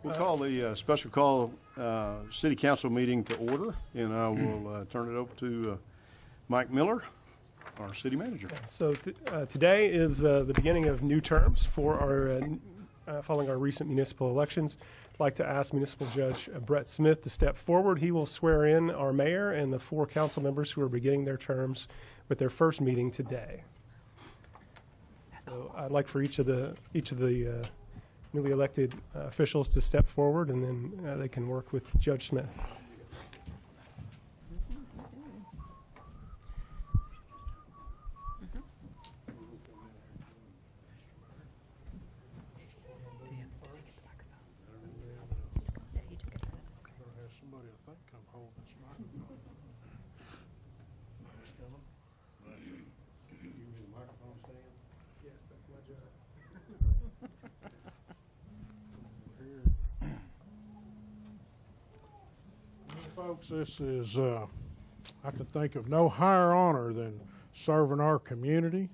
We'll call the special call city council meeting to order, and I will turn it over to Mike Miller, our city manager. So today is the beginning of new terms for our following our recent municipal elections. I'd like to ask Municipal Judge Brett Smith to step forward. He will swear in our mayor and the 4 council members who are beginning their terms with their first meeting today. So I'd like for each of the newly elected officials to step forward, and then they can work with Judge Smith. Somebody, I think, come hold this microphone. You need a microphone stand? Yes, that's my job. Folks, this is, I can think of no higher honor than serving our community.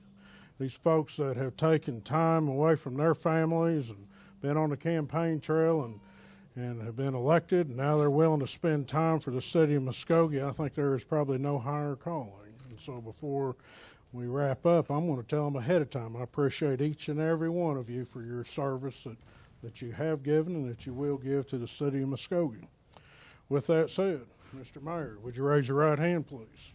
These folks that have taken time away from their families and been on the campaign trail and have been elected, and now they're willing to spend time for the city of Muskogee. I think there is probably no higher calling. And so before we wrap up, I'm going to tell them ahead of time, I appreciate each and every one of you for your service that you have given and that you will give to the city of Muskogee. With that said, Mr. Mayor, would you raise your right hand, please?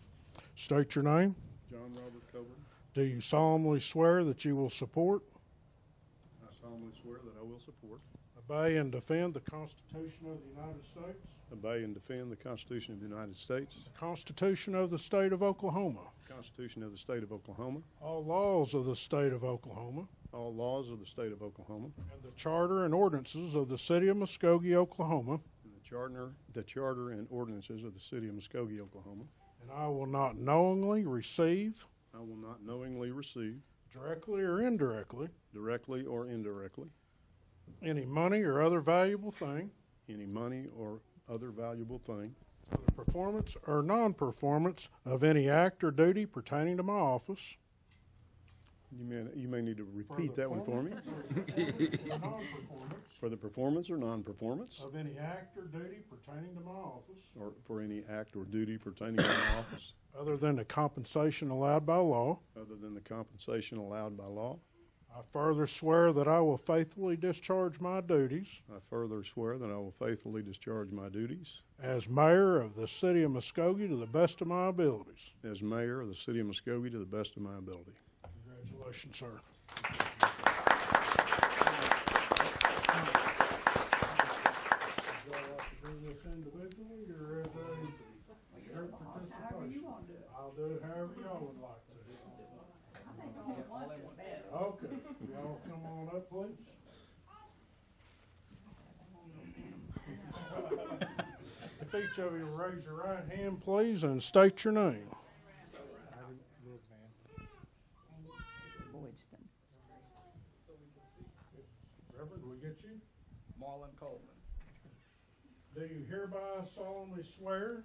State your name. John Robert Coburn. Do you solemnly swear that you will support, I solemnly swear that I will support, obey, and defend the Constitution of the United States, obey, and defend the Constitution of the United States, the Constitution of the State of Oklahoma, the Constitution of the State of Oklahoma, all laws of the State of Oklahoma, all laws of the State of Oklahoma, and the Charter and ordinances of the City of Muskogee, Oklahoma, and the Charter and ordinances of the City of Muskogee, Oklahoma. and I will not knowingly receive, I will not knowingly receive, directly or indirectly, directly or indirectly, any money or other valuable thing any money or other valuable thing for the performance or non-performance of any act or duty pertaining to my office. You may need to repeat that one for me. For the performance or non-performance Of any act or duty pertaining to my office, or for any act or duty pertaining to my office, other than the compensation allowed by law. other than the compensation allowed by law. I further swear that I will faithfully discharge my duties I further swear that I will faithfully discharge my duties as mayor of the city of Muskogee to the best of my abilities. as mayor of the city of Muskogee to the best of my ability. Congratulations, sir. I'll do it however y'all would like to. Okay, y'all come on up, please. If each of you raise your right hand, please, and state your name. Ivory Vann. Boydston. Reverend, we get you? Marlon Coleman. Do you hereby solemnly swear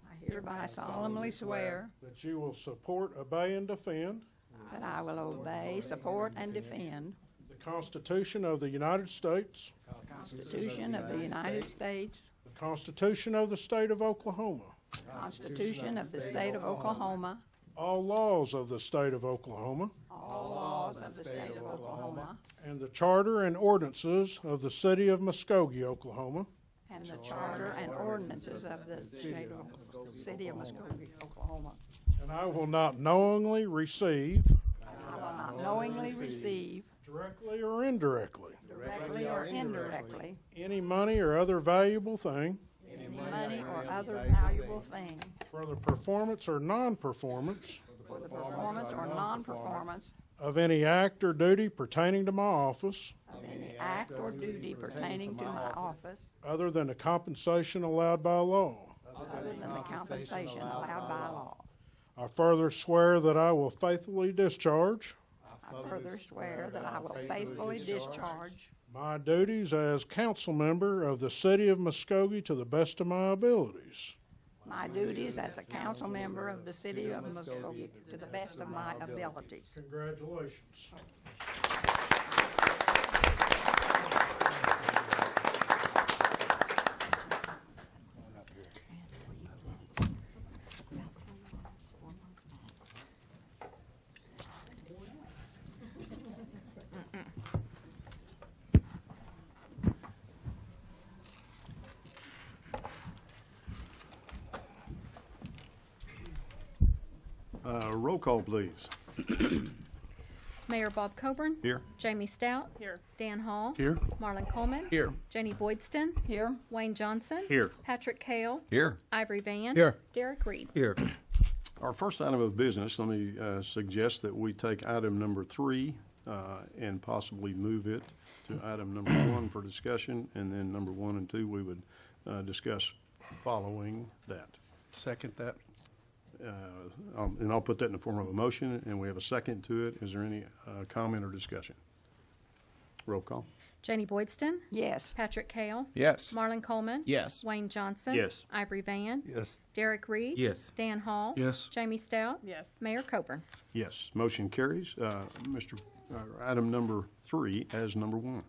I hereby solemnly swear that you will support, obey, and defend that I will obey, support, and defend the Constitution of the United States, the Constitution of the United States, the Constitution of the State of Oklahoma, the Constitution of the State of Oklahoma, all laws of the State of Oklahoma, all laws of the State of Oklahoma, and the Charter and ordinances of the City of Muskogee, Oklahoma, and the Charter and ordinances of the City of Muskogee, Oklahoma. and I will not knowingly receive, I will not knowingly receive, directly or indirectly, directly or indirectly, any money or other valuable thing any money or other valuable thing for the performance or non-performance for the performance or non-performance of any act or duty pertaining to my office, of any act or duty pertaining to my office, other than the compensation allowed by law. other than the compensation allowed by law. I further swear that I will faithfully discharge I further swear that I will faithfully discharge my duties as council member of the City of Muskogee to the best of my abilities. my duties as a council member of the City of Muskogee to the best of my abilities. Congratulations. Roll call, please. Mayor Bob Coburn. Here. Jamie Stout. Here. Dan Hall. Here. Marlon Coleman. Here. Janie Boydston. Here. Wayne Johnson. Here. Patrick Kale. Here. Ivory Vann. Here. Derek Reed. Here. Our first item of business, let me suggest that we take item number 3 and possibly move it to item number 1 for discussion, and then number 1 and 2 we would discuss following that. Second that. And I'll put that in the form of a motion, and we have a second to it. Is there any comment or discussion? Roll call. Janie Boydston. Yes. Patrick Kale. Yes. Marlon Coleman. Yes. Wayne Johnson. Yes. Ivory Vann. Yes. Derek Reed. Yes. Dan Hall. Yes. Jamie Stout. Yes. Mayor Coburn. Yes, motion carries. Item number 3 as number 1.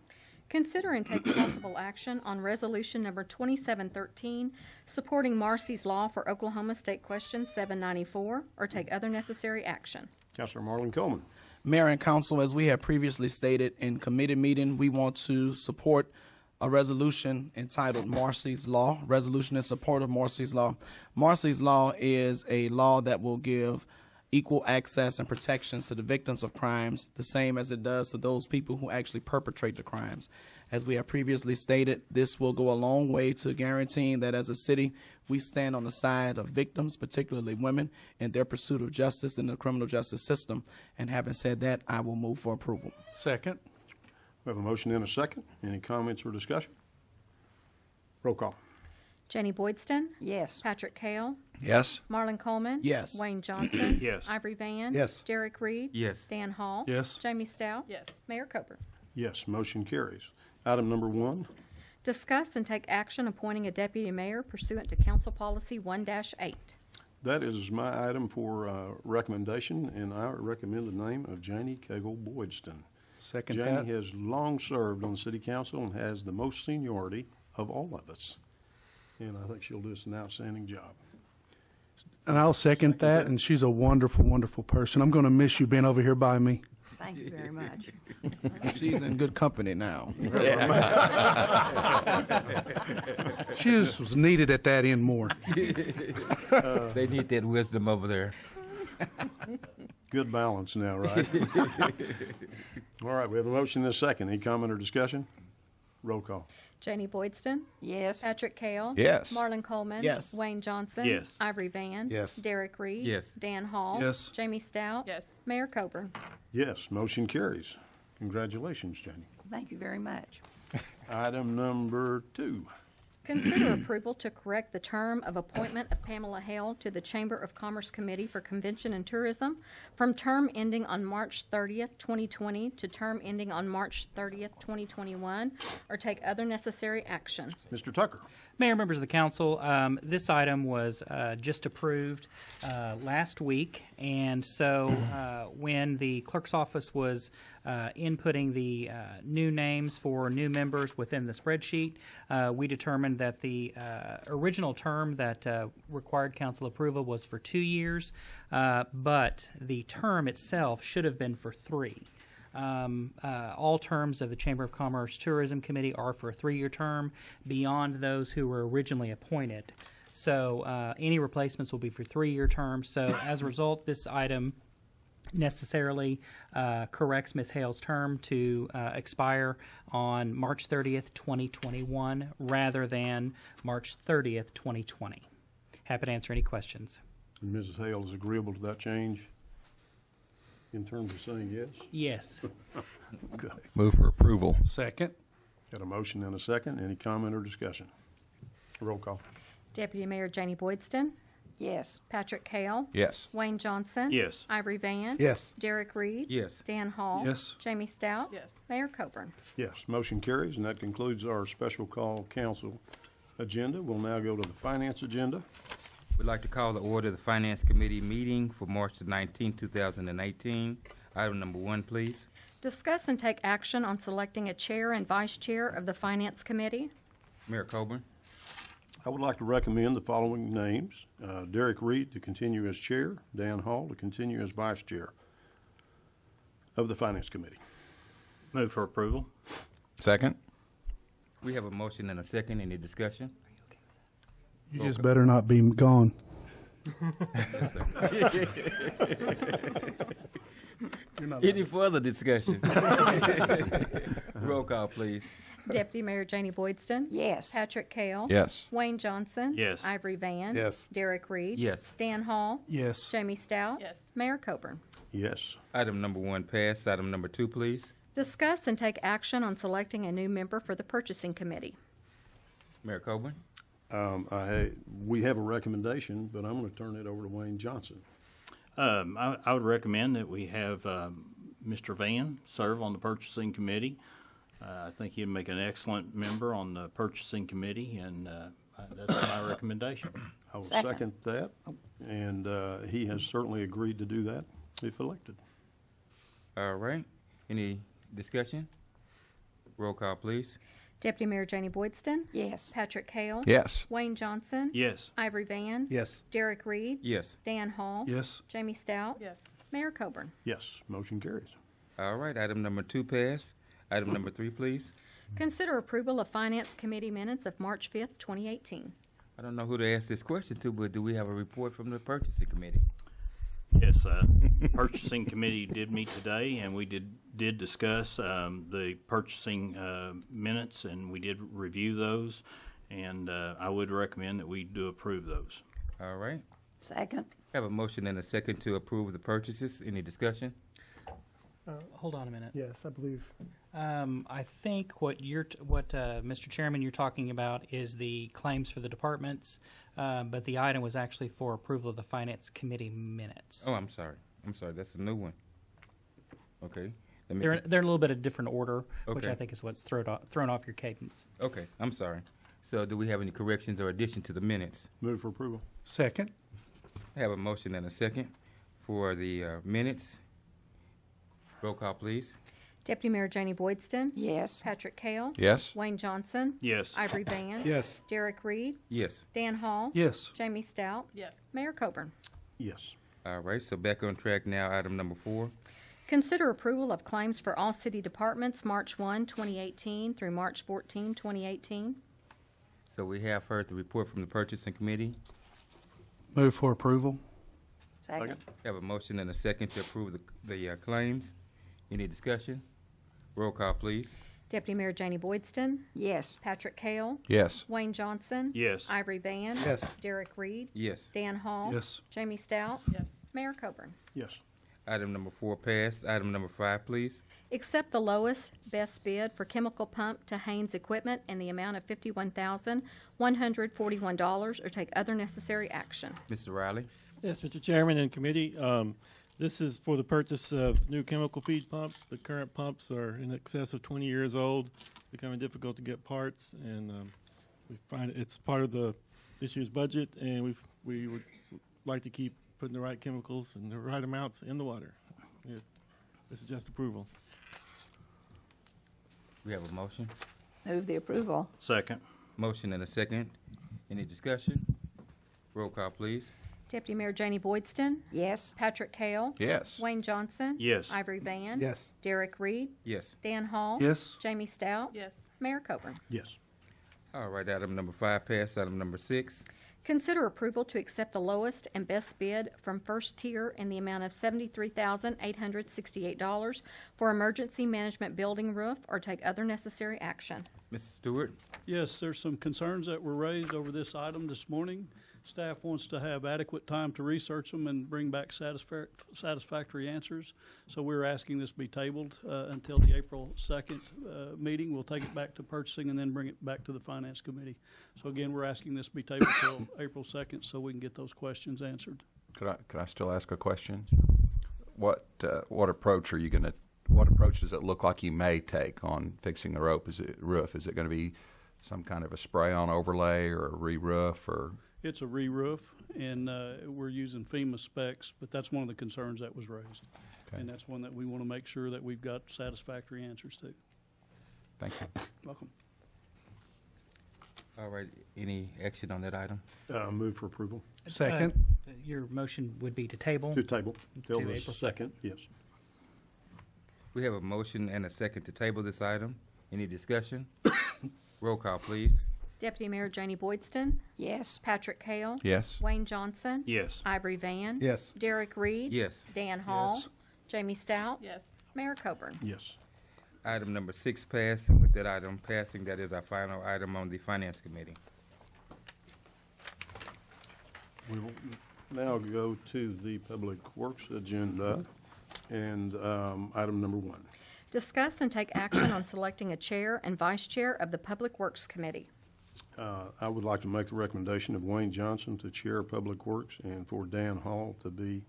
Consider and take possible action on resolution number 2713, supporting Marcy's Law for Oklahoma State Question 794, or take other necessary action. Councilor Marlon Coleman. Mayor and Council, as we have previously stated in committee meeting, we want to support a resolution entitled Marcy's Law, resolution in support of Marcy's Law. Marcy's Law is a law that will give equal access and protections to the victims of crimes, the same as it does to those people who actually perpetrate the crimes. As we have previously stated, this will go a long way to guaranteeing that as a city, we stand on the side of victims, particularly women, in their pursuit of justice in the criminal justice system. And having said that, I will move for approval. Second. We have a motion and a second. Any comments or discussion? Roll call. Janie Boydston. Yes. Patrick Kale. Yes. Marlon Coleman. Yes. Wayne Johnson. Yes. Ivory Vann. Yes. Derek Reed. Yes. Dan Hall. Yes. Jamie Stout. Yes. Mayor Coburn. Yes, motion carries. Item number 1. Discuss and take action appointing a deputy mayor pursuant to Council Policy 1-8. That is my item for recommendation, and I recommend the name of Janie Boydston. Second Janie that. has long served on the city council and has the most seniority of all of us. And I think she'll do us an outstanding job. And I'll second that, and she's a wonderful, wonderful person. I'm going to miss you being over here by me. Thank you very much. She's in good company now. She just was needed at that end more. They need that wisdom over there. Good balance now, right? All right, we have a motion and a second. Any comment or discussion? Roll call. Janie Boydston. Yes. Patrick Kale. Yes. Marlon Coleman. Yes. Wayne Johnson. Yes. Ivory Vann. Yes. Derek Reed. Yes. Dan Hall. Yes. Jamie Stout. Yes. Mayor Coburn. Yes, motion carries. Congratulations, Janie. Thank you very much. Item number 2. Consider approval to correct the term of appointment of Pamela Hale to the Chamber of Commerce Committee for Convention and Tourism from term ending on March 30th, 2020 to term ending on March 30th, 2021, or take other necessary actions. Mr. Tucker. Mayor, members of the council, this item was just approved last week, and so when the clerk's office was inputting the new names for new members within the spreadsheet, we determined that the original term that required council approval was for 2 years, but the term itself should have been for 3. All terms of the Chamber of Commerce Tourism Committee are for a 3-year term beyond those who were originally appointed. So any replacements will be for 3-year terms. So as a result, this item necessarily corrects Ms. Hale's term to expire on March 30th, 2021 rather than March 30th, 2020. Happy to answer any questions. And Mrs. Hale is agreeable to that change in terms of saying yes? Yes. Good. Move for approval. Second. Got a motion and a second. Any comment or discussion? Roll call. Deputy Mayor Janie Boydston. Yes. Patrick Kale. Yes. Wayne Johnson. Yes. Ivory Vann. Yes. Derek Reed. Yes. Dan Hall. Yes. Jamie Stout. Yes. Mayor Coburn. Yes, motion carries, and that concludes our special call council agenda. We'll now go to the finance agenda. We'd like to call the order of the Finance Committee meeting for March 19, 2018. Item number 1, please. Discuss and take action on selecting a chair and vice chair of the Finance Committee. Mayor Coburn. I would like to recommend the following names. Derek Reed to continue as chair, Dan Hall to continue as vice chair of the Finance Committee. Move for approval. Second. We have a motion and a second. Any discussion? You just better not be gone. Any further discussion? Roll call, please. Deputy Mayor Janie Boydston. Yes. Patrick Kale. Yes. Wayne Johnson. Yes. Ivory Vann. Yes. Derek Reed. Yes. Dan Hall. Yes. Jamie Stout. Yes. Mayor Coburn. Yes. Item number 1 passed. Item number 2, please. Discuss and take action on selecting a new member for the Purchasing Committee. Mayor Coburn. We have a recommendation, but I'm going to turn it over to Wayne Johnson. I would recommend that we have Mr. Vann serve on the purchasing committee. I think he'd make an excellent member on the purchasing committee, and that's my recommendation. I will Second. second that, and he has certainly agreed to do that if elected. All right. Any discussion? Roll call, please. Deputy Mayor Janie Boydston. Yes. Patrick Kale. Yes. Wayne Johnson. Yes. Ivory Vann. Yes. Derek Reed. Yes. Dan Hall. Yes. Jamie Stout. Yes. Mayor Coburn. Yes, motion carries. All right. Item number 2 passed. Item number 3, please. Consider approval of Finance Committee minutes of March 5th, 2018. I don't know who to ask this question to, but do we have a report from the purchasing committee? Yes, purchasing committee did meet today, and we did discuss the purchasing minutes, and we did review those, and I would recommend that we do approve those. All right. Second. Have a motion and a second to approve the purchases. Any discussion? Hold on a minute. Yes, I believe. I think what Mr. Chairman, you're talking about is the claims for the departments, but the item was actually for approval of the Finance Committee minutes. Oh, I'm sorry. That's a new one. Okay. They're in a little bit of different order, which Okay. I think is what's thrown off your cadence. Okay. I'm sorry. So do we have any corrections or addition to the minutes? Move for approval. Second. I have a motion and a second for the minutes. Roll call, please. Deputy Mayor Janie Boydston. Yes. Patrick Kale. Yes. Wayne Johnson. Yes. Ivory Vann. Yes. Derek Reed. Yes. Dan Hall. Yes. Jamie Stout. Yes. Mayor Coburn. Yes. All right. So back on track now. Item number 4. Consider approval of claims for all city departments March 1, 2018 through March 14, 2018. So we have heard the report from the purchasing committee. Move for approval. Second. Have a motion and a second to approve the claims. Any discussion? Roll call, please. Deputy Mayor Janie Boydston. Yes. Patrick Kale. Yes. Wayne Johnson. Yes. Ivory Vann. Yes. Derek Reed. Yes. Dan Hall. Yes. Jamie Stout. Yes. Mayor Coburn. Yes. Item number 4 passed. Item number 5, please. Accept the lowest best bid for chemical pump to Haynes Equipment in the amount of $51,141 or take other necessary action. Mr. Riley. Yes, Mr. Chairman and committee, this is for the purchase of new chemical feed pumps. The current pumps are in excess of 20 years old, becoming difficult to get parts, and we find it's part of this year's budget, and we would like to keep putting the right chemicals and the right amounts in the water. This is just approval. We have a motion. Move the approval. Second. Motion and a second. Any discussion? Roll call, please. Deputy Mayor Janie Boydston. Yes. Patrick Kale. Yes. Wayne Johnson. Yes. Ivory Vann. Yes. Derek Reed. Yes. Dan Hall. Yes. Jamie Stout. Yes. Mayor Coburn. Yes. All right. Item number 5 passed. Item number 6. Consider approval to accept the lowest and best bid from First Tier in the amount of $73,868 for emergency management building roof or take other necessary action. Mr. Stewart. Yes, there's some concerns that were raised over this item this morning. Staff wants to have adequate time to research them and bring back satisfactory answers. So we're asking this be tabled until the April 2nd meeting. We'll take it back to purchasing and then bring it back to the Finance Committee. So again, we're asking this be tabled until April 2nd so we can get those questions answered. Could I still ask a question? What approach are you going to? What approach does it look like you may take on fixing the roof? Is it going to be some kind of a spray-on overlay or a re-roof or? It's a re-roof, and we're using FEMA specs, but that's one of the concerns that was raised. Okay. And that's one that we want to make sure that we've got satisfactory answers to. Thank you. Welcome. All right. Any action on that item? Move for approval. Second. Your motion would be to table. To table till To the April 2nd. Yes. We have a motion and a second to table this item. Any discussion? Roll call, please. Deputy Mayor Janie Boydston, Yes. Patrick Hale, Yes. Wayne Johnson, Yes. Ivory Vann, Yes. Derek Reed, Yes. Dan Hall, Yes. Jamie Stout, Yes. Mayor Coburn. Yes. Item number 6 passed, and with that item passing, that is our final item on the Finance Committee. We will now go to the Public Works agenda, and item number 1. Discuss and take action on selecting a chair and vice chair of the Public Works Committee. I would like to make the recommendation of Wayne Johnson to chair Public Works and for Dan Hall to be,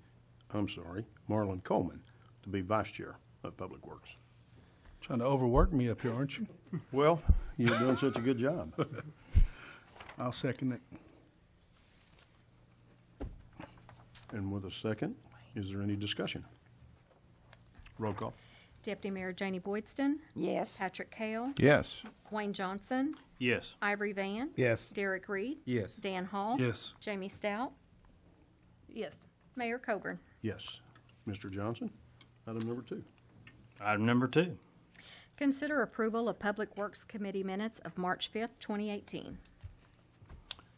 Marlon Coleman to be vice chair of Public Works. Trying to overwork me up here, aren't you? Well, you're doing such a good job. I'll second it. And with a second, is there any discussion? Roll call. Deputy Mayor Janie Boydston, Yes. Patrick Hale, Yes. Wayne Johnson, Yes. Ivory Vann, Yes. Derek Reed, Yes. Dan Hall, Yes. Jamie Stout, Yes. Mayor Coburn. Yes. Mr. Johnson, item number 2. Item number 2. Consider approval of Public Works Committee minutes of March 5th, 2018.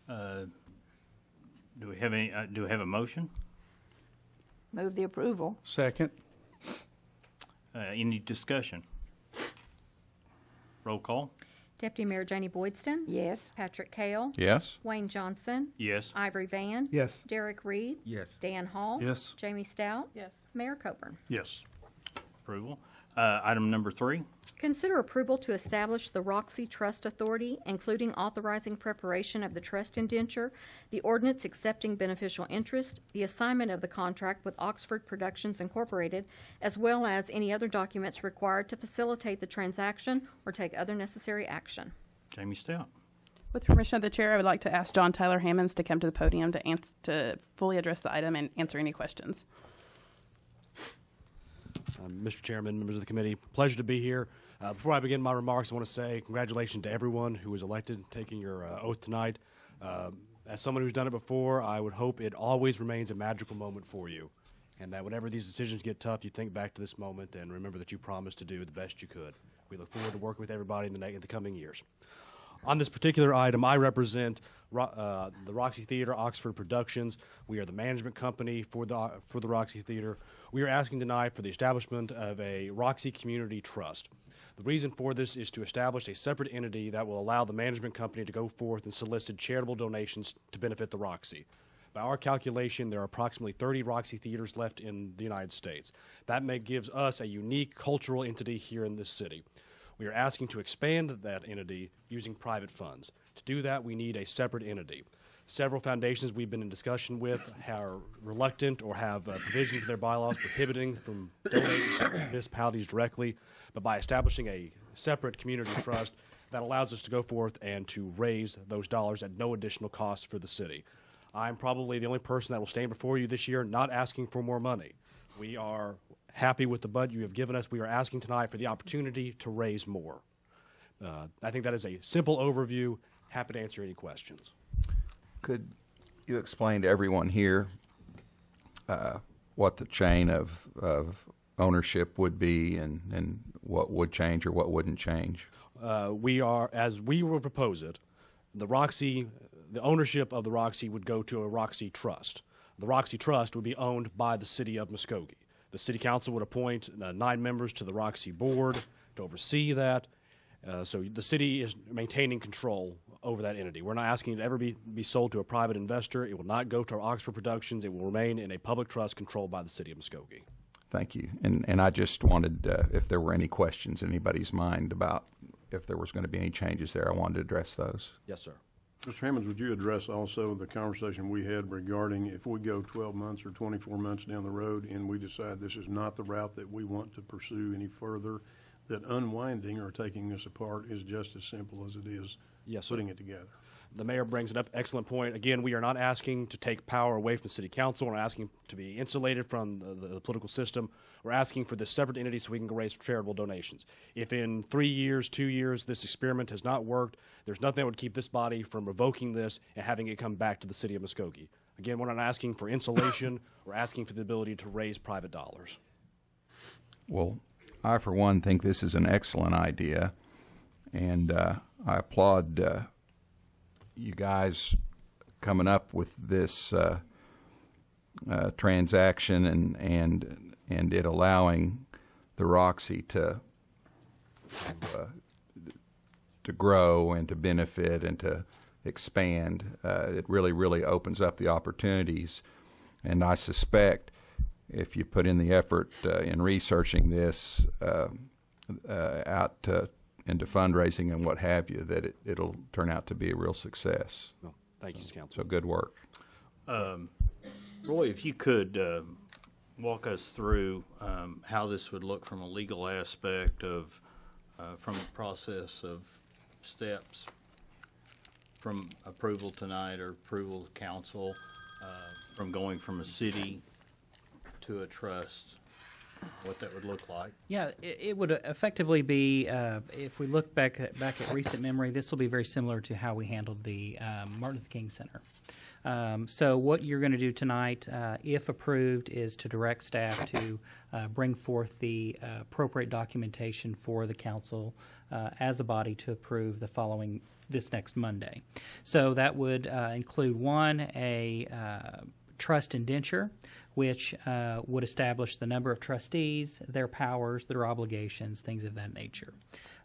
Do we have any? Do we have a motion? Move the approval. Second. Any discussion? Roll call. Deputy Mayor Janie Boydston, Yes. Patrick Hale, Yes. Wayne Johnson, Yes. Ivory Vann, Yes. Derek Reed, Yes. Dan Hall, Yes. Jamie Stout, Yes. Mayor Coburn. Yes. Approval. Item number 3. Consider approval to establish the Roxy Trust Authority, including authorizing preparation of the trust indenture, the ordinance accepting beneficial interest, the assignment of the contract with Oxford Productions Incorporated, as well as any other documents required to facilitate the transaction or take other necessary action. Jamie Stout. With permission of the chair, I would like to ask John Tyler Hammonds to come to the podium to fully address the item and answer any questions. Mr. Chairman, members of the committee, pleasure to be here. Before I begin my remarks, I want to say congratulations to everyone who was elected taking your oath tonight. As someone who's done it before, I would hope it always remains a magical moment for you, and that whenever these decisions get tough, you think back to this moment and remember that you promised to do the best you could. We look forward to working with everybody in the coming years. On this particular item, I represent the Roxy Theater, Oxford Productions. We are the management company for the Roxy Theater. We are asking tonight for the establishment of a Roxy Community Trust. The reason for this is to establish a separate entity that will allow the management company to go forth and solicit charitable donations to benefit the Roxy. By our calculation, there are approximately 30 Roxy theaters left in the United States. That gives us a unique cultural entity here in this city. We are asking to expand that entity using private funds. To do that, we need a separate entity. Several foundations we've been in discussion with are reluctant or have provisions in their bylaws prohibiting from donating to municipalities directly, but by establishing a separate community trust, that allows us to go forth and to raise those dollars at no additional cost for the city. I'm probably the only person that will stand before you this year not asking for more money. We are happy with the budget you have given us. We are asking tonight for the opportunity to raise more. I think that is a simple overview. Happy to answer any questions. Could you explain to everyone here what the chain of ownership would be and what would change or what wouldn't change? We are, as we will propose it, the ownership of the Roxy would go to a Roxy Trust. The Roxy Trust would be owned by the city of Muskogee. The city council would appoint 9 members to the Roxy board to oversee that. So the city is maintaining control over that entity. We're not asking it to ever be sold to a private investor. It will not go to our Oxford Productions. It will remain in a public trust controlled by the city of Muskogee. Thank you. And I just wanted, if there were any questions in anybody's mind about if there was going to be any changes there, I wanted to address those. Yes, sir. Mr. Hammonds, would you address also the conversation we had regarding if we go 12 months or 24 months down the road and we decide this is not the route that we want to pursue any further, that unwinding or taking this apart is just as simple as it is putting it together? The mayor brings an excellent point. Again, we are not asking to take power away from the city council. We're not asking to be insulated from the political system. We're asking for this separate entity so we can raise charitable donations. If in 3 years, 2 years, this experiment has not worked, there's nothing that would keep this body from revoking this and having it come back to the city of Muskogee. Again, we're not asking for insulation. We're asking for the ability to raise private dollars. Well, I, for one, think this is an excellent idea, and I applaud you guys coming up with this transaction and it allowing the Roxy to grow and to benefit and to expand. It really opens up the opportunities, and I suspect if you put in the effort in researching this into fundraising and what have you, that it'll turn out to be a real success. Well, thank you, Council. So good work. Roy, if you could walk us through how this would look from a legal aspect of from the process of steps from approval tonight or approval of council, from going from a city to a trust, what that would look like. Yeah, it would effectively be, if we look back at recent memory, this will be very similar to how we handled the Martin Luther King Center. So what you're going to do tonight, if approved, is to direct staff to bring forth the appropriate documentation for the council as a body to approve this next Monday. So that would include, one, a trust indenture, which would establish the number of trustees, their powers, their obligations, things of that nature.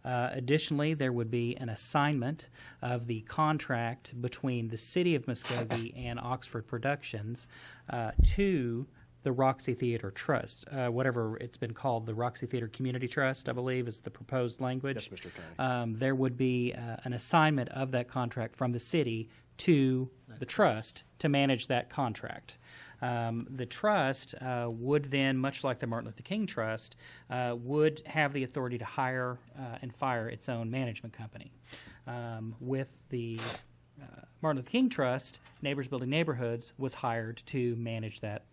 Additionally, there would be an assignment of the contract between the City of Muskogee and Oxford Productions to the Roxy Theater Trust, whatever it's been called, the Roxy Theater Community Trust, I believe, is the proposed language. Yes, Mr. Attorney. There would be an assignment of that contract from the city to the trust to manage that contract. The trust would then, much like the Martin Luther King Trust, would have the authority to hire and fire its own management company. With the Martin Luther King Trust, Neighbors Building Neighborhoods was hired to manage that,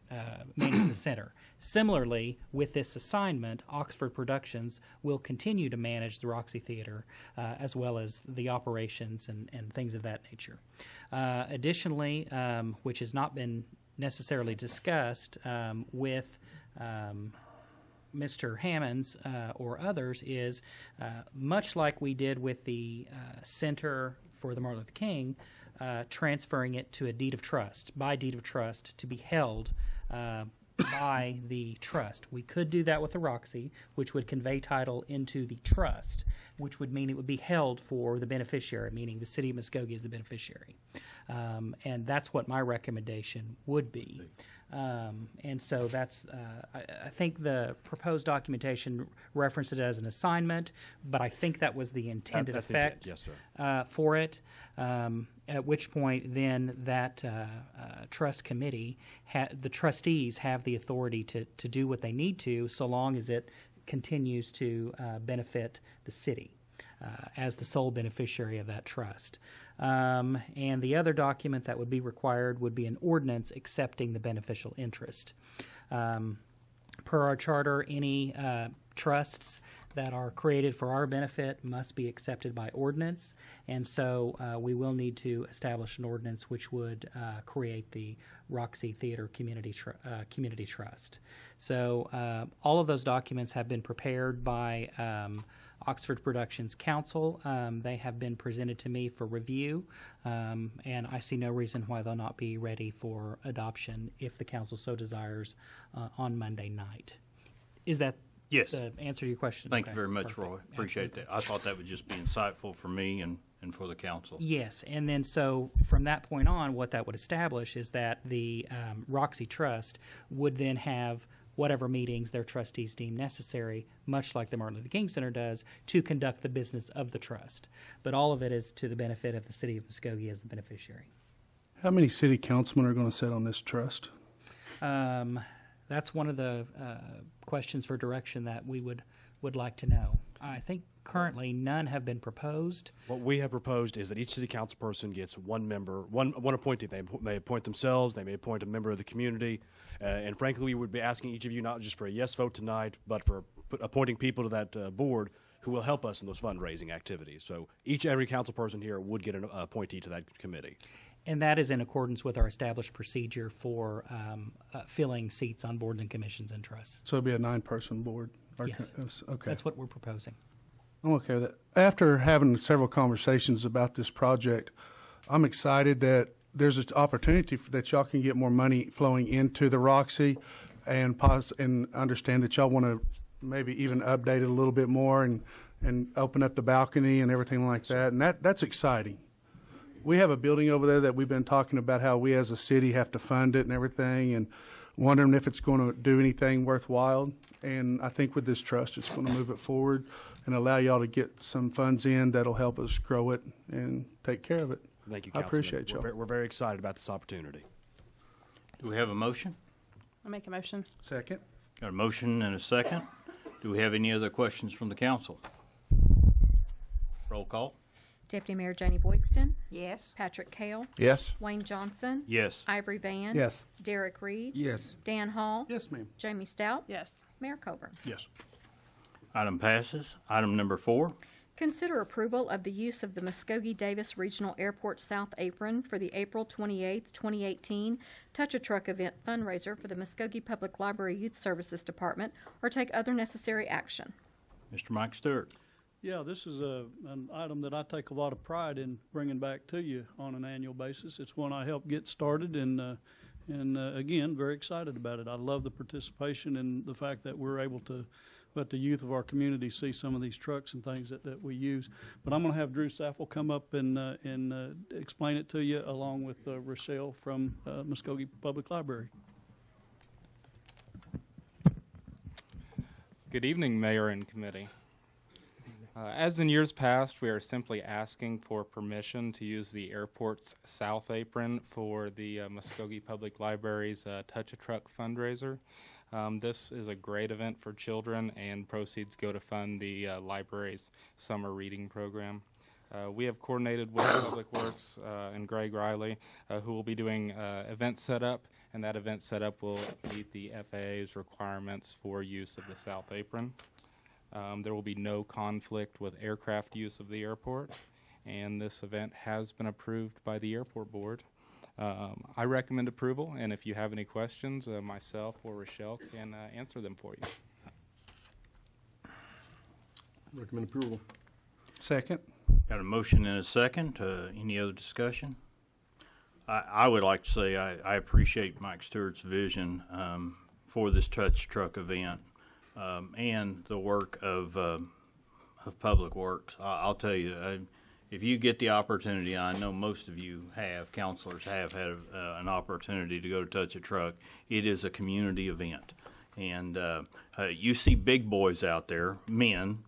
manage the center. Similarly, with this assignment, Oxford Productions will continue to manage the Roxy Theater as well as the operations and things of that nature. Additionally, which has not been necessarily discussed with Mr. Hammonds or others, is much like we did with the Center for the Martin Luther King, transferring it to a deed of trust, by deed of trust, to be held by the trust. We could do that with the Roxy, which would convey title into the trust, which would mean it would be held for the beneficiary, meaning the City of Muskogee is the beneficiary. And that's what my recommendation would be. And so that's, I think the proposed documentation referenced it as an assignment, but I think that was the intended effect yes, sir. For it, at which point then that trust committee, the trustees have the authority to do what they need to, so long as it continues to benefit the city as the sole beneficiary of that trust. And the other document that would be required would be an ordinance accepting the beneficial interest. Per our charter, any trusts that are created for our benefit must be accepted by ordinance, and so we will need to establish an ordinance which would create the Roxy Theater Community Trust. So all of those documents have been prepared by Oxford Productions Council. They have been presented to me for review, and I see no reason why they'll not be ready for adoption if the council so desires on Monday night. Is that Yes. the answer to your question? Thank you Okay, very much, perfect. Roy. Appreciate that. I thought that would just be insightful for me and for the council. Yes, and then so from that point on, what that would establish is that the Roxy Trust would then have whatever meetings their trustees deem necessary, much like the Martin Luther King Center does, to conduct the business of the trust. But all of it is to the benefit of the City of Muskogee as the beneficiary. How many city councilmen are going to sit on this trust? That's one of the questions for direction that we would like to know. I think currently none have been proposed. What we have proposed is that each city council person gets one member, one appointee. They may appoint themselves, they may appoint a member of the community, and frankly, we would be asking each of you not just for a yes vote tonight, but for appointing people to that board who will help us in those fundraising activities. So every council person here would get an appointee to that committee. And that is in accordance with our established procedure for filling seats on boards and commissions and trusts. So it'll be a 9-person board? Yes. Okay. That's what we're proposing. I'm okay with that. After having several conversations about this project, I'm excited that there's an opportunity that y'all can get more money flowing into the Roxy, and understand that y'all want to maybe even update it a little bit more and open up the balcony and everything like that. And that's exciting. We have a building over there that we've been talking about how we as a city have to fund it and everything, and wondering if it's going to do anything worthwhile. And I think with this trust, it's going to move it forward and allow y'all to get some funds in that'll help us grow it and take care of it. Thank you, I Councilman. appreciate y'all. We're very excited about this opportunity. Do we have a motion? I'll make a motion. Second. Got a motion and a second. Do we have any other questions from the council? Roll call. Deputy Mayor Janie Boydston. Yes. Patrick Cale. Yes. Wayne Johnson. Yes. Ivory Vann. Yes. Derek Reed. Yes. Dan Hall. Yes, ma'am. Jamie Stout. Yes. Mayor Coburn. Yes. Item passes. Item number 4. Consider approval of the use of the Muskogee-Davis Regional Airport South Apron for the April 28, 2018 Touch-A-Truck event fundraiser for the Muskogee Public Library Youth Services Department, or take other necessary action. Mr. Mike Stewart. Yeah, this is an item that I take a lot of pride in bringing back to you on an annual basis. It's one I helped get started, and again, very excited about it. I love the participation and the fact that we're able to let the youth of our community see some of these trucks and things that we use. But I'm going to have Drew Saffel come up and explain it to you, along with Rochelle from Muskogee Public Library. Good evening, Mayor and Committee. As in years past, we are simply asking for permission to use the airport's South Apron for the Muskogee Public Library's Touch-A-Truck fundraiser. This is a great event for children, and proceeds go to fund the library's summer reading program. We have coordinated with PublicWorks and Greg Riley, who will be doing event setup, and that event setup will meet the FAA's requirements for use of the South Apron. There will be no conflict with aircraft use of the airport, and this event has been approved by the airport board. I recommend approval, and if you have any questions, myself or Rochelle can answer them for you. Recommend approval. Second. Got a motion and a second. Any other discussion? I would like to say I appreciate Mike Stewart's vision for this Touch Truck event and the work of PublicWorks. I'll tell you, if you get the opportunity, I know most of you have, counselors have had an opportunity to go to Touch a Truck. It is a community event. And you see big boys out there, men,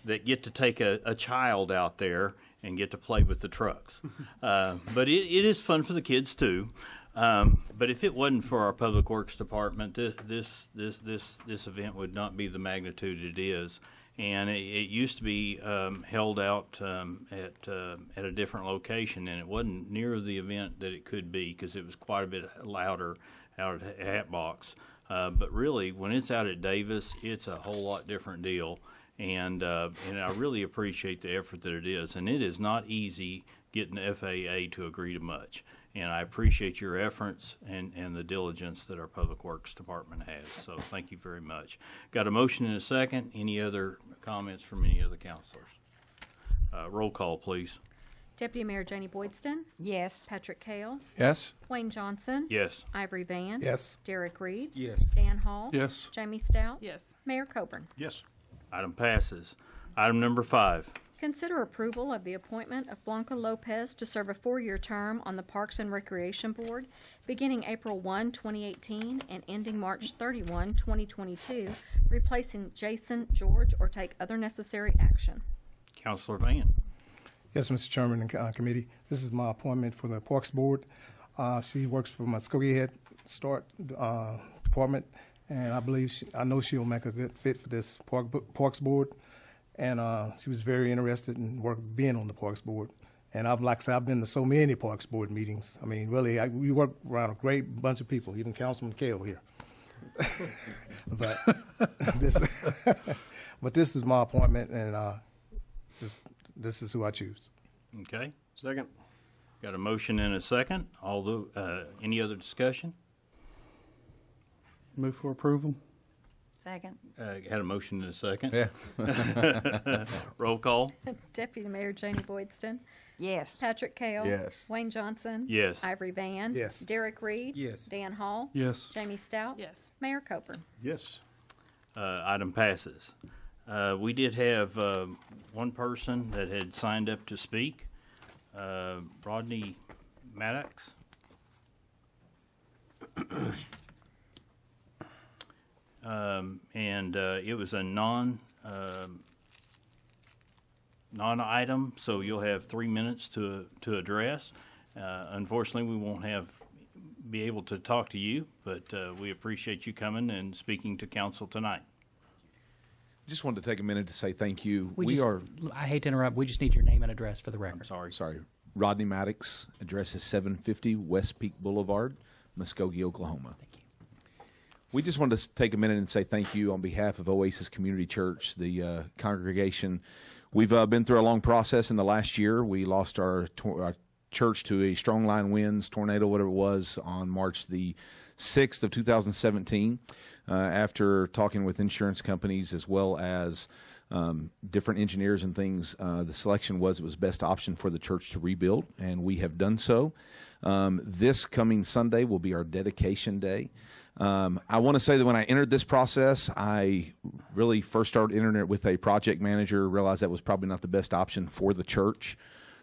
that get to take a child out there and get to play with the trucks. But it is fun for the kids too. But if it wasn't for our Public Works Department, this event would not be the magnitude it is. And it used to be held out at a different location, and it wasn't near the event that it could be because it was quite a bit louder out at Hatbox. But really, when it's out at Davis, it's a whole lot different deal. And I really appreciate the effort that it is. And it is not easy getting the FAA to agree to much. And I appreciate your efforts and the diligence that our Public Works Department has. So thank you very much. Got a motion and a second. Any other comments from any other counselors? Roll call, please. Deputy Mayor Janie Boydston. Yes. Patrick Cale. Yes. Wayne Johnson. Yes. Ivory Vann. Yes. Derek Reed. Yes. Dan Hall. Yes. Jamie Stout. Yes. Mayor Coburn. Yes. Item passes. Item number 5. Consider approval of the appointment of Blanca Lopez to serve a 4-year term on the Parks and Recreation Board, beginning April 1, 2018, and ending March 31, 2022, replacing Jason George, or take other necessary action. Councilor Vann. Yes, Mr. Chairman and committee. This is my appointment for the Parks Board. She works for Muskogee Head Start Department, and I know she'll make a good fit for this Parks Board. And she was very interested in being on the Parks Board. And I've been to so many Parks Board meetings. I mean, really, we work around a great bunch of people, even Councilman Cale here. But this is my appointment, and this is who I choose. Okay. Second. Got a motion and a second. Any other discussion? Move for approval. Second. Had a motion and a second. Yeah. Roll call. Deputy Mayor Janie Boydston. Yes. Patrick Cale. Yes. Wayne Johnson. Yes. Ivory Vann. Yes. Derek Reed. Yes. Dan Hall. Yes. Jamie Stout. Yes. Mayor Coburn. Yes. Item passes. We did have one person that had signed up to speak, Rodney Maddox. It was a non-item, so you'll have 3 minutes to address. Unfortunately, we won't be able to talk to you, but we appreciate you coming and speaking to council tonight. Just wanted to take a minute to say thank you. I hate to interrupt. We just need your name and address for the record. Sorry. Rodney Maddox, address is 750 West Peak Boulevard, Muskogee, Oklahoma. Thank you. We just wanted to take a minute and say thank you on behalf of Oasis Community Church, the congregation. We've been through a long process in the last year. We lost our church to a strong line winds, tornado, whatever it was, on March the 6th of 2017. After talking with insurance companies as well as different engineers and things, the selection was it was best option for the church to rebuild, and we have done so. This coming Sunday will be our dedication day. I want to say that when I entered this process, I really first started entering it with a project manager, realized that was probably not the best option for the church.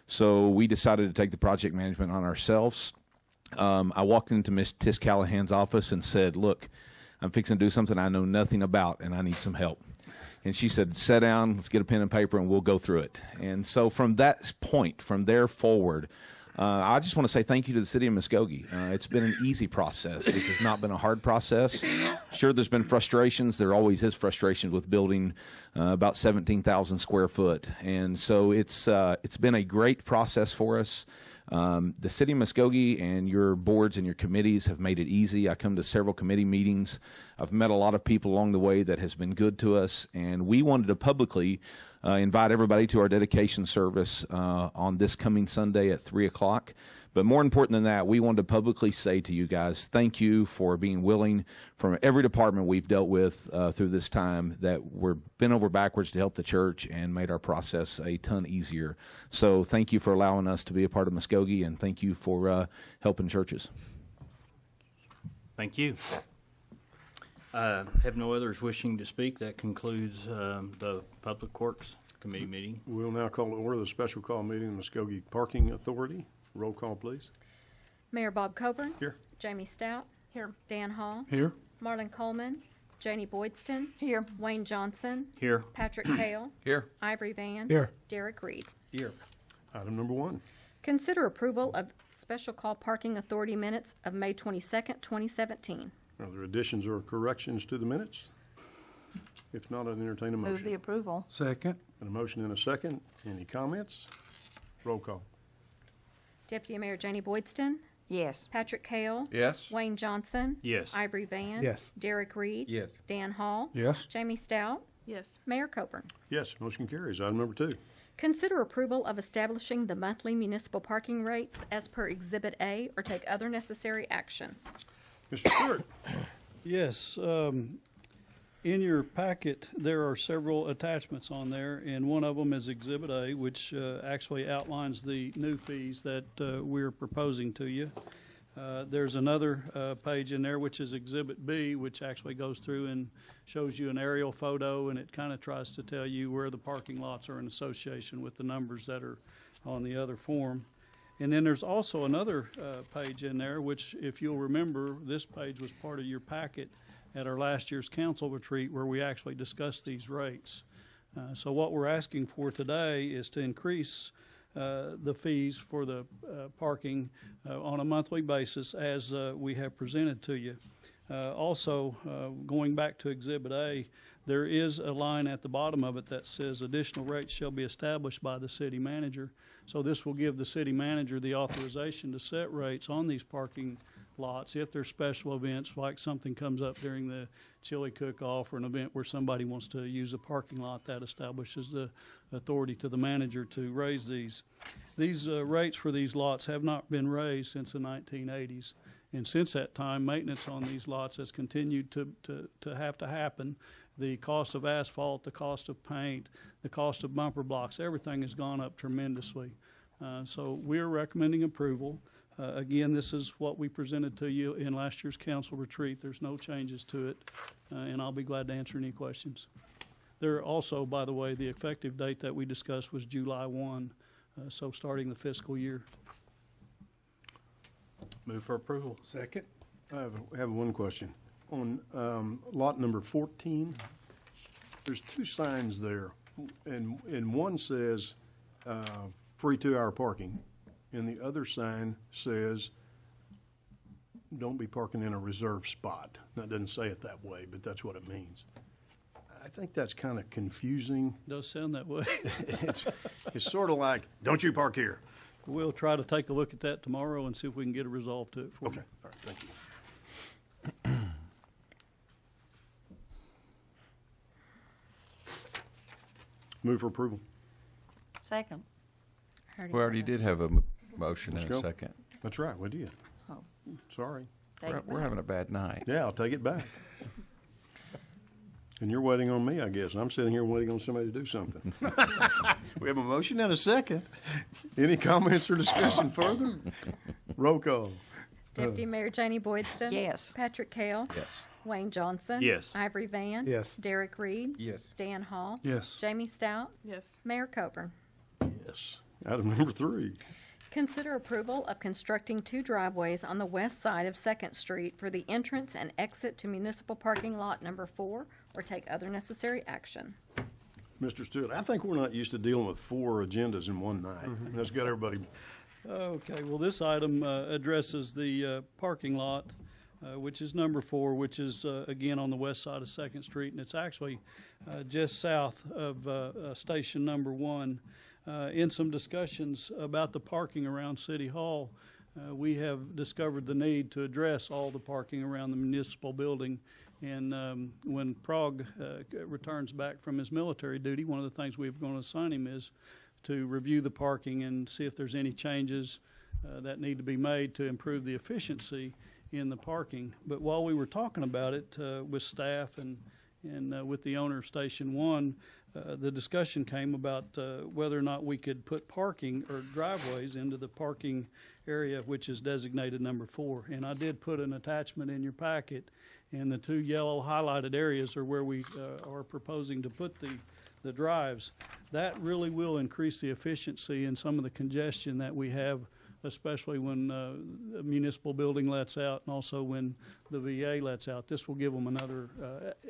So we decided to take the project management on ourselves. I walked into Miss Tish Callahan's office and said, "Look, I'm fixing to do something I know nothing about, and I need some help." And she said, "Sit down, let's get a pen and paper, and we'll go through it." And so from that point, from there forward, I just want to say thank you to the city of Muskogee. It's been an easy process. This has not been a hard process. Sure, there's been frustrations. There always is frustrations with building about 17,000 square foot. And so it's been a great process for us. The city of Muskogee and your boards and your committees have made it easy. I come to several committee meetings. I've met a lot of people along the way that has been good to us, and we wanted to publicly invite everybody to our dedication service on this coming Sunday at 3 o'clock. But more important than that, we wanted to publicly say to you guys, thank you for being willing, from every department we've dealt with through this time, that we're bent over backwards to help the church and made our process a ton easier. So thank you for allowing us to be a part of Muskogee, and thank you for helping churches. Thank you. Have no others wishing to speak. That concludes the Public Works Committee meeting. We'll now call to order the special call meeting of the Muskogee Parking Authority. Roll call, please. Mayor Bob Coburn. Here. Jamie Stout. Here. Dan Hall. Here. Marlon Coleman. Janie Boydston. Here. Wayne Johnson. Here. Patrick Cale. Here. Ivory Vann. Here. Derek Reed. Here. Item number 1. Consider approval of Special Call Parking Authority minutes of May 22nd, 2017. Are there additions or corrections to the minutes? If not, I'd entertain a Move motion. the approval. Second. And a motion and a second. Any comments? Roll call. Deputy Mayor Janie Boydston. Yes. Patrick Cale. Yes. Wayne Johnson. Yes. Ivory Vann. Yes. Derek Reed. Yes. Dan Hall. Yes. Jamie Stout. Yes. Mayor Coburn. Yes, motion carries. Item number 2. Consider approval of establishing the monthly municipal parking rates as per Exhibit A or take other necessary action. Mr. Stewart. Yes, in your packet, there are several attachments on there, and one of them is Exhibit A, which actually outlines the new fees that we're proposing to you. There's another page in there, which is Exhibit B, which actually goes through and shows you an aerial photo, and it kind of tries to tell you where the parking lots are in association with the numbers that are on the other form. And then there's also another page in there, which, if you'll remember, this page was part of your packet at our last year's council retreat where we actually discussed these rates. So what we're asking for today is to increase the fees for the parking on a monthly basis as we have presented to you. Also, going back to Exhibit A, there is a line at the bottom of it that says additional rates shall be established by the city manager. So this will give the city manager the authorization to set rates on these parking lots if there's special events, like something comes up during the chili cook-off or an event where somebody wants to use a parking lot. That establishes the authority to the manager to raise these. These rates for these lots have not been raised since the 1980s. And since that time, maintenance on these lots has continued to have to happen. The cost of asphalt, the cost of paint, the cost of bumper blocks, everything has gone up tremendously. So we're recommending approval. Again, this is what we presented to you in last year's council retreat. There's no changes to it, and I'll be glad to answer any questions. There also, by the way, the effective date that we discussed was July 1, so starting the fiscal year. Move for approval. Second. I have one question. On lot number 14, there's two signs there, and one says free 2-hour parking, and the other sign says don't be parking in a reserved spot. Now, it doesn't say it that way, but that's what it means. I think that's kind of confusing. Does sound that way. It's sort of like, don't you park here. We'll try to take a look at that tomorrow and see if we can get a resolve to it for you. Okay, all right, thank you. Move for approval. Second. We already did have a motion Let's and a go. second. That's right, we did. Oh. Sorry. We're having a bad night. Yeah, I'll take it back. And you're waiting on me, I guess. I'm sitting here waiting on somebody to do something. We have a motion and a second. Any comments or discussion further? Roll call. Deputy Mayor Janie Boydston? Yes. Patrick Kell? Yes. Wayne Johnson? Yes. Ivory Vann? Yes. Derek Reed? Yes. Dan Hall? Yes. Jamie Stout? Yes. Mayor Coburn? Yes. Item number 3. Consider approval of constructing 2 driveways on the west side of 2nd Street for the entrance and exit to municipal parking lot number 4, or take other necessary action. Mr. Stewart, I think we're not used to dealing with 4 agendas in one night. That's got everybody. Okay, well, this item addresses the parking lot, which is number 4, which is, again, on the west side of 2nd Street, and it's actually just south of station number 1. In some discussions about the parking around City Hall, we have discovered the need to address all the parking around the municipal building. And when Prague returns back from his military duty, one of the things we're going to assign him is to review the parking and see if there's any changes that need to be made to improve the efficiency in the parking. But while we were talking about it with staff and with the owner of Station 1, the discussion came about whether or not we could put parking or driveways into the parking area, which is designated number 4. And I did put an attachment in your packet, and the 2 yellow highlighted areas are where we are proposing to put the drives. That really will increase the efficiency and some of the congestion that we have, especially when the municipal building lets out and also when the VA lets out. This will give them another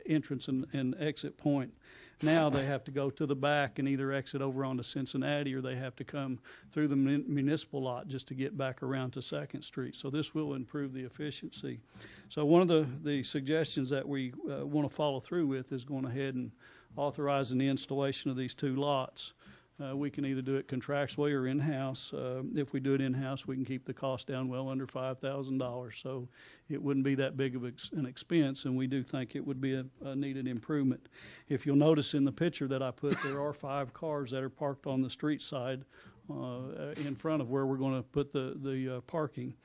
entrance and exit point. Now they have to go to the back and either exit over onto Cincinnati, or they have to come through the municipal lot just to get back around to 2nd Street. So this will improve the efficiency. So one of the suggestions that we want to follow through with is going ahead and authorizing the installation of these 2 lots. We can either do it contractually or in-house. If we do it in-house, we can keep the cost down well under $5,000. So it wouldn't be that big of an expense, and we do think it would be a needed improvement. If you'll notice in the picture that I put, there are 5 cars that are parked on the street side in front of where we're going to put the parking.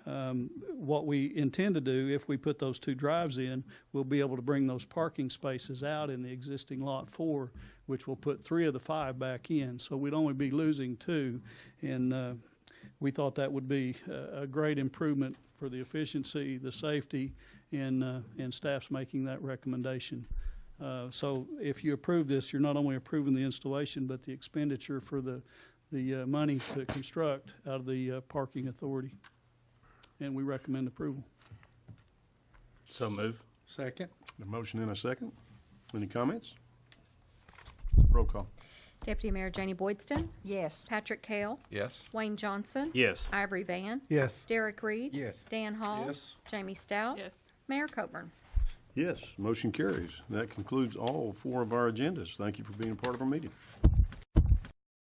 What we intend to do, if we put those 2 drives in, we'll be able to bring those parking spaces out in the existing lot 4, which will put 3 of the 5 back in. So we'd only be losing 2, and we thought that would be a great improvement for the efficiency, the safety, and staff's making that recommendation. So if you approve this, you're not only approving the installation, but the expenditure for the money to construct out of the parking authority. And we recommend approval. So move. Second. A motion and a second. Any comments? Roll call. Deputy Mayor Janie Boydston? Yes. Patrick Kell? Yes. Wayne Johnson? Yes. Ivory Vann? Yes. Derek Reed? Yes. Dan Hall? Yes. Jamie Stout? Yes. Mayor Coburn? Yes, motion carries. That concludes all 4 of our agendas. Thank you for being a part of our meeting.